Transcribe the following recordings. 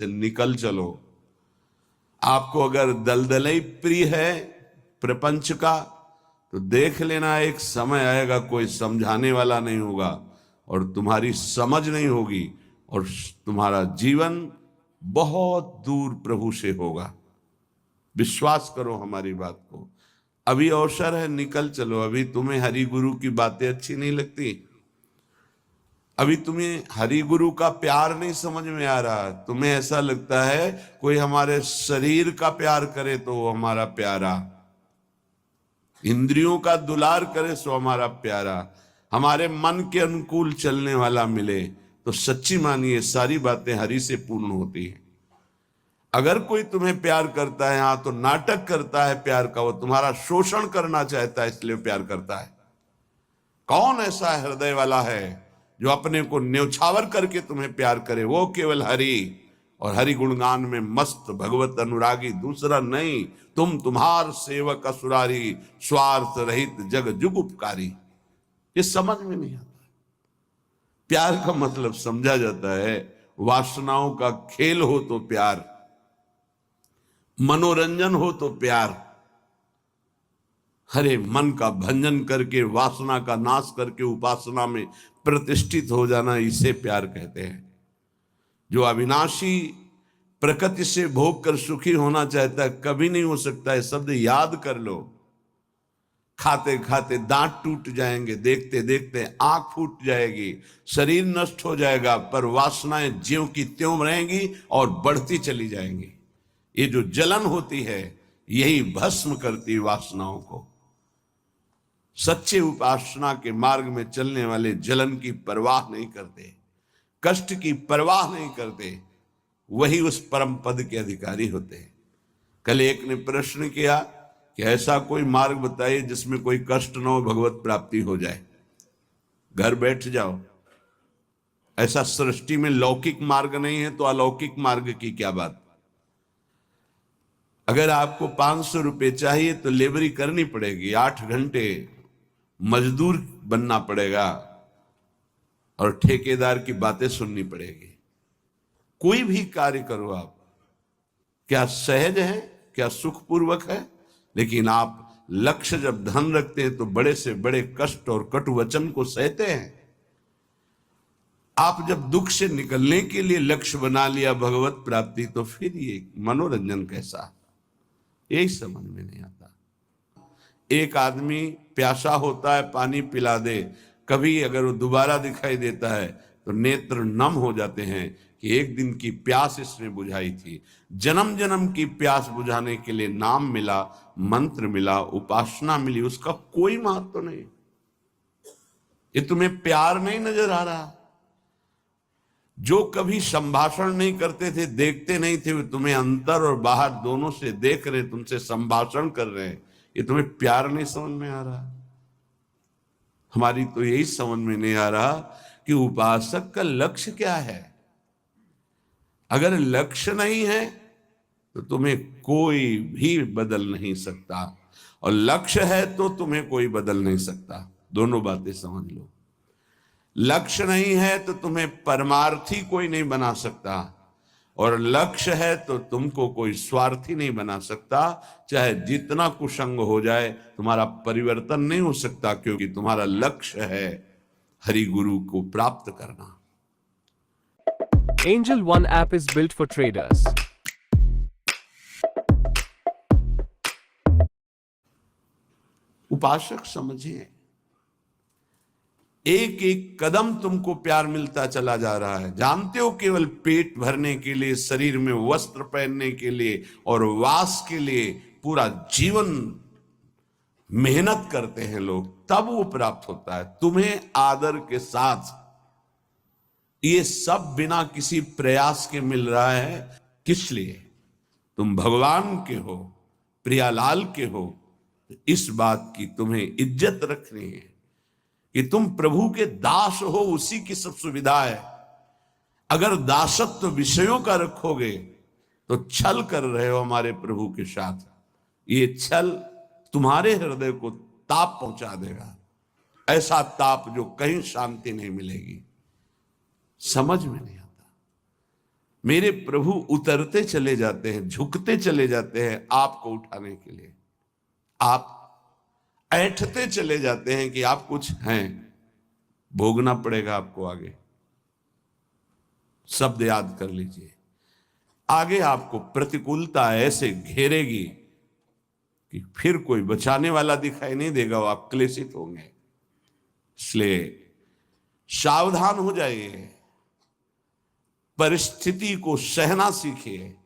से निकल चलो। आपको अगर दलदलाई प्रिय है प्रपंच का, तो देख लेना एक समय आएगा कोई समझाने वाला नहीं होगा और तुम्हारी समझ नहीं होगी और तुम्हारा जीवन बहुत दूर प्रभु से होगा। विश्वास करो हमारी बात को। अभी अवसर है, निकल चलो। अभी तुम्हें हरि गुरु की बातें अच्छी नहीं लगती, अभी तुम्हें हरि गुरु का प्यार नहीं समझ में आ रहा, तुम्हें ऐसा लगता है कोई हमारे शरीर का प्यार करे तो वो हमारा प्यारा, इंद्रियों का दुलार करे सो हमारा प्यारा, हमारे मन के अनुकूल चलने वाला मिले, तो सच्ची मानिए सारी बातें हरि से पूर्ण होती हैं। अगर कोई तुम्हें प्यार करता है, हाँ, तो नाटक करता है प्यार का, वो तुम्हारा शोषण करना चाहता है इसलिए प्यार करता है। कौन ऐसा हृदय वाला है जो अपने को न्यौछावर करके तुम्हें प्यार करे? वो केवल हरि और हरि गुणगान में मस्त भगवत अनुरागी, दूसरा नहीं। तुम तुम्हार सेवक असुरारी, स्वार्थ रहित जग जुग उपकारी। ये समझ में नहीं आता। प्यार का मतलब समझा जाता है वासनाओं का खेल हो तो प्यार, मनोरंजन हो तो प्यार, हरे मन का भंजन करके वासना का नाश करके उपासना में प्रतिष्ठित हो जाना, इसे प्यार कहते हैं। जो अविनाशी प्रकृति से भोग कर सुखी होना चाहता है, कभी नहीं हो सकता है। शब्द याद कर लो। खाते खाते दांत टूट जाएंगे, देखते देखते आंख फूट जाएगी, शरीर नष्ट हो जाएगा, पर वासनाएं ज्यों की त्यों रहेंगी और बढ़ती चली जाएंगी। ये जो जलन होती है, यही भस्म करती वासनाओं को। सच्चे उपासना के मार्ग में चलने वाले जलन की परवाह नहीं करते, कष्ट की परवाह नहीं करते, वही उस परम पद के अधिकारी होते हैं। कल एक ने प्रश्न किया कि ऐसा कोई मार्ग बताइए जिसमें कोई कष्ट न हो, भगवत प्राप्ति हो जाए। घर बैठ जाओ। ऐसा सृष्टि में लौकिक मार्ग नहीं है तो अलौकिक मार्ग की क्या बात। अगर आपको 500 रुपए चाहिए तो लेबरी करनी पड़ेगी, 8 घंटे मजदूर बनना पड़ेगा और ठेकेदार की बातें सुननी पड़ेगी। कोई भी कार्य करो आप, क्या सहज है, क्या सुखपूर्वक है, लेकिन आप लक्ष्य जब धन रखते हैं तो बड़े से बड़े कष्ट और कटु वचन को सहते हैं। आप जब दुख से निकलने के लिए लक्ष्य बना लिया भगवत प्राप्ति, तो फिर ये मनोरंजन कैसा, यही समझ में नहीं आता। एक आदमी प्यासा होता है, पानी पिला दे, कभी अगर वो दोबारा दिखाई देता है तो नेत्र नम हो जाते हैं कि एक दिन की प्यास इसने बुझाई थी। जन्म जन्म की प्यास बुझाने के लिए नाम मिला, मंत्र मिला, उपासना मिली, उसका कोई महत्व तो नहीं। ये तुम्हें प्यार नहीं नजर आ रहा। जो कभी संभाषण नहीं करते थे, देखते नहीं थे, वे तुम्हें अंतर और बाहर दोनों से देख रहे, तुमसे संभाषण कर रहे हैं, ये तुम्हें प्यार नहीं समझ में आ रहा। हमारी तो यही समझ में नहीं आ रहा कि उपासक का लक्ष्य क्या है। अगर लक्ष्य नहीं है तो तुम्हें कोई भी बदल नहीं सकता, और लक्ष्य है तो तुम्हें कोई बदल नहीं सकता। दोनों बातें समझ लो। लक्ष्य नहीं है तो तुम्हें परमार्थी कोई नहीं बना सकता, और लक्ष्य है तो तुमको कोई स्वार्थी नहीं बना सकता। चाहे जितना कुसंग हो जाए, तुम्हारा परिवर्तन नहीं हो सकता, क्योंकि तुम्हारा लक्ष्य है हरि गुरु को प्राप्त करना। Angel One app is built for traders. उपासक समझिए, एक एक कदम तुमको प्यार मिलता चला जा रहा है। जानते हो, केवल पेट भरने के लिए, शरीर में वस्त्र पहनने के लिए और वास के लिए पूरा जीवन मेहनत करते हैं लोग, तब वो प्राप्त होता है तुम्हें आदर के साथ। ये सब बिना किसी प्रयास के मिल रहा है। किस लिए? तुम भगवान के हो, प्रियालाल के हो। इस बात की तुम्हें इज्जत रखनी है कि तुम प्रभु के दास हो, उसी की सब सुविधा है। अगर दासत्व विषयों का रखोगे तो छल कर रहे हो हमारे प्रभु के साथ। ये छल तुम्हारे हृदय को ताप पहुंचा देगा, ऐसा ताप जो कहीं शांति नहीं मिलेगी। समझ में नहीं आता। मेरे प्रभु उतरते चले जाते हैं, झुकते चले जाते हैं आपको उठाने के लिए। आप ऐंठते चले जाते हैं कि आप कुछ हैं, भोगना पड़ेगा आपको आगे। शब्द याद कर लीजिए, आगे आपको प्रतिकूलता ऐसे घेरेगी कि फिर कोई बचाने वाला दिखाई नहीं देगा, वो आप क्लेशित होंगे। इसलिए सावधान हो जाइए, परिस्थिति को सहना सीखिए।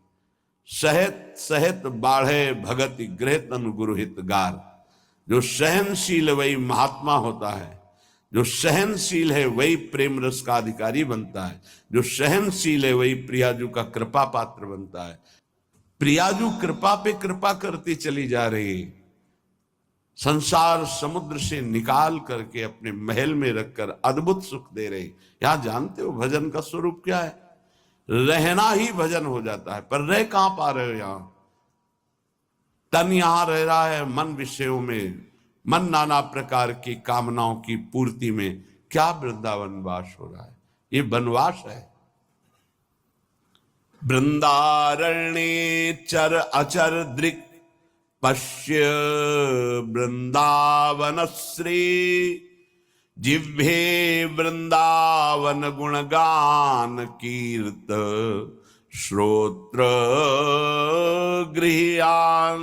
सहत सहत बाढ़े भगति गृह तनु गुरुहित गार। जो सहनशील वही महात्मा होता है, जो सहनशील है वही प्रेम रस का अधिकारी बनता है, जो सहनशील है वही प्रियाजू का कृपा पात्र बनता है। प्रियाजू कृपा पे कृपा करती चली जा रही, संसार समुद्र से निकाल करके अपने महल में रखकर अद्भुत सुख दे रही। यहां जानते हो भजन का स्वरूप क्या है? रहना ही भजन हो जाता है। पर रह कहां पा रहे हो? यहां तन यहां रह रहा है मन विषयों में, मन नाना प्रकार की कामनाओं की पूर्ति में। क्या वृंदावन वास हो रहा है? ये वनवास है। वृंदारण्ये चर अचर दृक् पश्य वृंदावन श्री। जिह्वे वृंदावन गुणगान कीर्त श्रोत्र गृह्यान।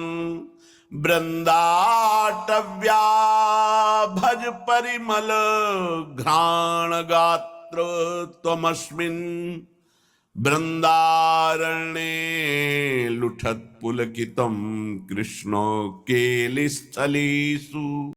वृंदाटव्या भज परिमल घ्राण गात्र त्वमस्मिन्। वृंदारण्ये लुठत पुलकितम कृष्णो केलिस्थलीषु।